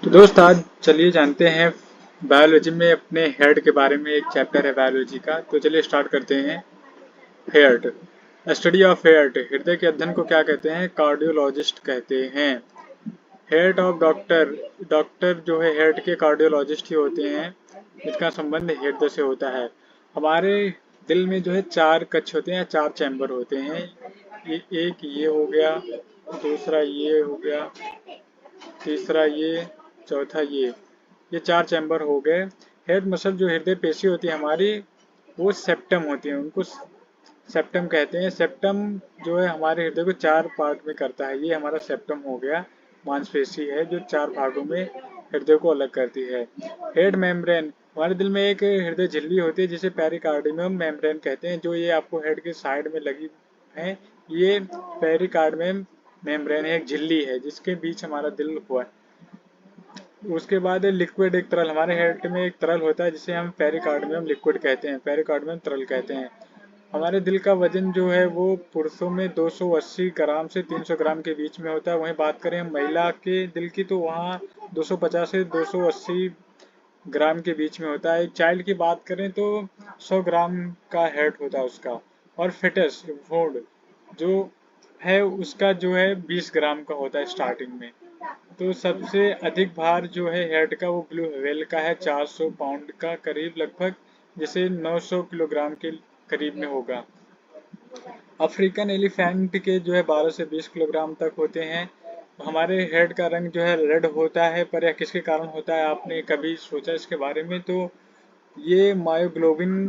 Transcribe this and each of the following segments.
तो दोस्त आज चलिए जानते हैं बायोलॉजी में अपने हेड के बारे में। एक चैप्टर है बायोलॉजी का, तो चलिए स्टार्ट करते हैं। हेड, स्टडी ऑफ हेड, हृदय के अध्ययन को क्या कहते हैं? कार्डियोलॉजिस्ट कहते हैं। हेड ऑफ डॉक्टर, डॉक्टर जो है हेड के कार्डियोलॉजिस्ट ही होते हैं। इसका संबंध हृदय से होता है। हमारे दिल में जो है चार कक्ष होते हैं, चार चैम्बर होते हैं। एक ये हो गया, दूसरा ये हो गया, तीसरा ये, चौथा ये चार चैम्बर हो गए। हेड मसल जो हृदय पेशी होती है हमारी, वो सेप्टम होती है, उनको सेप्टम कहते हैं। सेप्टम जो है हमारे हृदय को चार पार्ट में करता है। ये हमारा सेप्टम हो गया, मांसपेशी है जो चार भागों में हृदय को अलग करती है। हेड मेम्ब्रेन, हमारे दिल में एक हृदय झिल्ली होती है जिसे पेरिकार्डियम मेम्ब्रेन कहते हैं, जो ये आपको हेड के साइड में लगी है। ये पेरिकार्डियम मेम्ब्रेन है, एक झिल्ली है जिसके बीच हमारा दिल हुआ है। उसके बाद लिक्विड, एक तरल, हमारे हेड में एक तरल होता है जिसे हम पेरिकार्डियम लिक्विड कहते हैं, पेरिकार्डियम तरल कहते हैं। हमारे दिल का वजन जो है वो पुरुषों में 280 ग्राम से 300 ग्राम के बीच में होता है। वहीं बात करें महिला के दिल की तो वहाँ 250 से 280 ग्राम के बीच में होता है। एक चाइल्ड की बात करें तो 100 ग्राम का हेड होता है उसका। और फिटस भ्रूण जो है उसका जो है 20 ग्राम का होता है स्टार्टिंग में। तो सबसे अधिक भार जो है हेड का वो ब्लू व्हेल का है, 400 पाउंड का करीब लगभग, जिसे 900 किलोग्राम के करीब में होगा। अफ्रीकन एलिफेंट के जो है 12 से 20 किलोग्राम तक होते हैं। हमारे हेड का रंग जो है रेड होता है, पर यह किसके कारण होता है? आपने कभी सोचा इसके बारे में? तो ये मायोग्लोबिन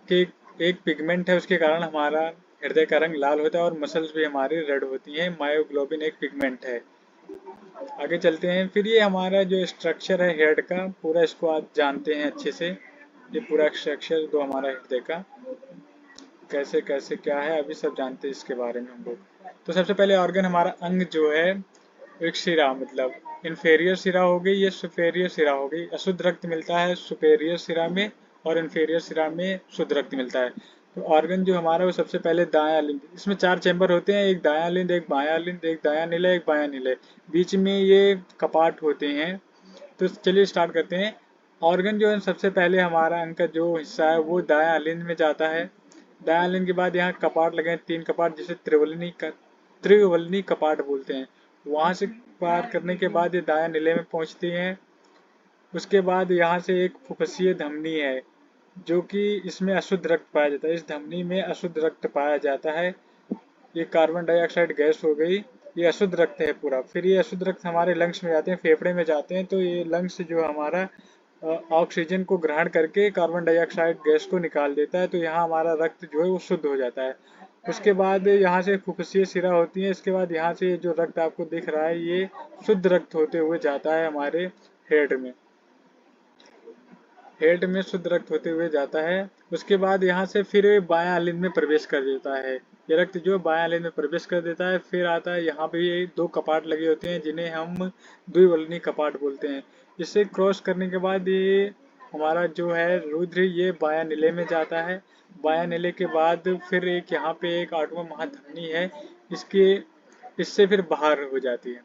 के एक पिगमेंट है, उसके कारण हमारा हृदय का रंग लाल होता है और मसल्स भी हमारी रेड होती हैं। मायोग्लोबिन एक पिगमेंट है। आगे चलते हैं। फिर ये हमारा जो स्ट्रक्चर है हेड का पूरा, इसको आज जानते हैं अच्छे से। ये पूरा स्ट्रक्चर जो हमारा हृदय का कैसे कैसे क्या है, अभी सब जानते हैं इसके बारे में हम लोग। तो सबसे पहले ऑर्गन, हमारा अंग जो है, एक शिरा, मतलब इन्फेरियर शिरा हो गई, ये सुपेरियर शिरा हो गई। अशुद्ध रक्त मिलता है सुपेरियर शिरा में और इन्फेरियर शिरा में शुद्ध रक्त मिलता है। तो ऑर्गन जो हमारा वो सबसे पहले दायां लिंब, इसमें चार चैम्बर होते हैं, एक दायां लिंब, एक बायां लिंब, एक दायां नीले, एक बायां नीले, बीच में ये कपाट होते हैं। तो चलिए स्टार्ट करते हैं। ऑर्गन जो है सबसे पहले हमारा अंग का जो हिस्सा है वो दायां लिंब में जाता है। दायां लिंब के बाद यहाँ कपाट लगे हैं, तीन कपाट, जिसे त्रिवलनी कपाट बोलते हैं। वहां से पार करने के बाद ये दायां नीले में पहुंचती हैं। उसके बाद यहाँ से एक फुफ्फुसीय धमनी है जो कि इसमें अशुद्ध रक्त पाया जाता है। इस धमनी में अशुद्ध रक्त पाया जाता है। ये कार्बन डाइऑक्साइड गैस हो गई, ये अशुद्ध रक्त है पूरा। फिर ये अशुद्ध रक्त हमारे लंग्स में जाते हैं, फेफड़े में जाते हैं। तो ये लंग्स जो हमारा ऑक्सीजन को ग्रहण करके कार्बन डाइऑक्साइड गैस को निकाल देता है। तो यहाँ हमारा रक्त जो है वो शुद्ध हो जाता है। उसके बाद यहाँ से फुफ्फुसीय शिरा होती है। इसके बाद यहाँ से जो रक्त आपको दिख रहा है ये शुद्ध रक्त होते हुए जाता है हमारे हेड में। हेड में शुद्ध रक्त होते हुए जाता है। उसके बाद यहाँ से फिर बायां लिंब में प्रवेश कर देता है। ये रक्त जो बायां लिंब में प्रवेश कर देता है। फिर आता है, यहाँ पे ये दो कपाट लगे होते हैं जिन्हें हम द्विवल्नी कपाट बोलते हैं। इसे क्रॉस करने के बाद ये हमारा जो है रुधिर ये बायां नीले में जाता है। बायां नीले के बाद फिर एक यहाँ पे एक आठवां महाधमनी है, इसके इससे फिर बाहर हो जाती है।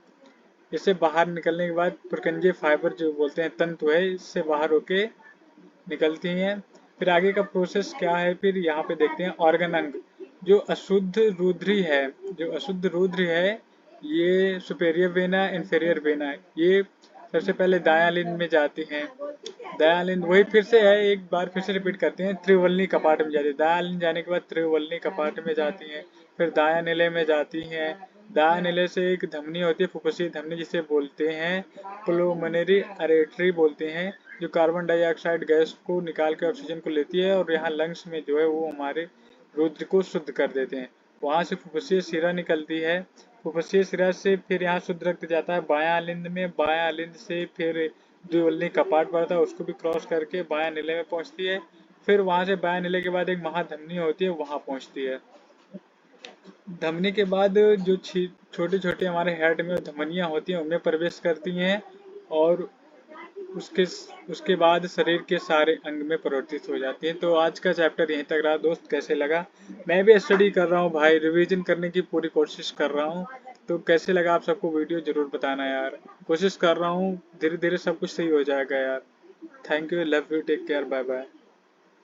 इससे बाहर निकलने के बाद पुरकंजे फाइबर जो बोलते हैं तंतु है, इससे बाहर होके निकलती हैं। फिर आगे का प्रोसेस क्या है, फिर यहाँ पे देखते हैं ऑर्गन अंग। जो अशुद्ध रुधिर है, जो अशुद्ध रुधिर है, ये सुपेरियर वेना, इंफेरियर वेना, ये सबसे पहले दायां लिंब में जाती हैं। दायां लिंब वही फिर से है, एक बार फिर से रिपीट करते हैं, त्रिवल्नी कपाट में जाती है। दायां लिंब जाने के बाद त्रिवल्नी कपाट में जाती हैं। फिर दायां नीले में जाती हैं। दायां नीले से एक धमनी होती है, फुफ्फुसीय धमनी, जिसे बोलते हैं पुलमोनरी आर्टरी बोलते हैं, जो कार्बन डाइऑक्साइड गैस को निकाल के ऑक्सीजन को लेती है और यहाँ लंग्स में जो है वो हमारे रुधिर को शुद्ध कर देते हैं। वहां से फुफ्फुसीय शिरा निकलती है। फुफ्फुसीय शिरा से फिर यहाँ शुद्ध रक्त जाता है बायां लिंब में। बायां लिंब से फिर द्विवल्नी कपाट पड़ता है, उसको भी क्रॉस करके बायां नीले में पहुंचती है। फिर वहां से बायां नीले के बाद एक महाधमनी होती है, वहां पहुंचती है। धमनी के बाद जो छोटे छोटे हमारे हेड में धमनियां होती हैं उनमें प्रवेश करती हैं और उसके उसके बाद शरीर के सारे अंग में परिवर्तित हो जाती हैं। तो आज का चैप्टर यहीं तक रहा दोस्त, कैसे लगा? मैं भी स्टडी कर रहा हूँ भाई, रिवीजन करने की पूरी कोशिश कर रहा हूँ। तो कैसे लगा आप सबको वीडियो जरूर बताना यार। कोशिश कर रहा हूँ, धीरे धीरे सब कुछ सही हो जाएगा यार। Thank you, love you, take care, bye bye.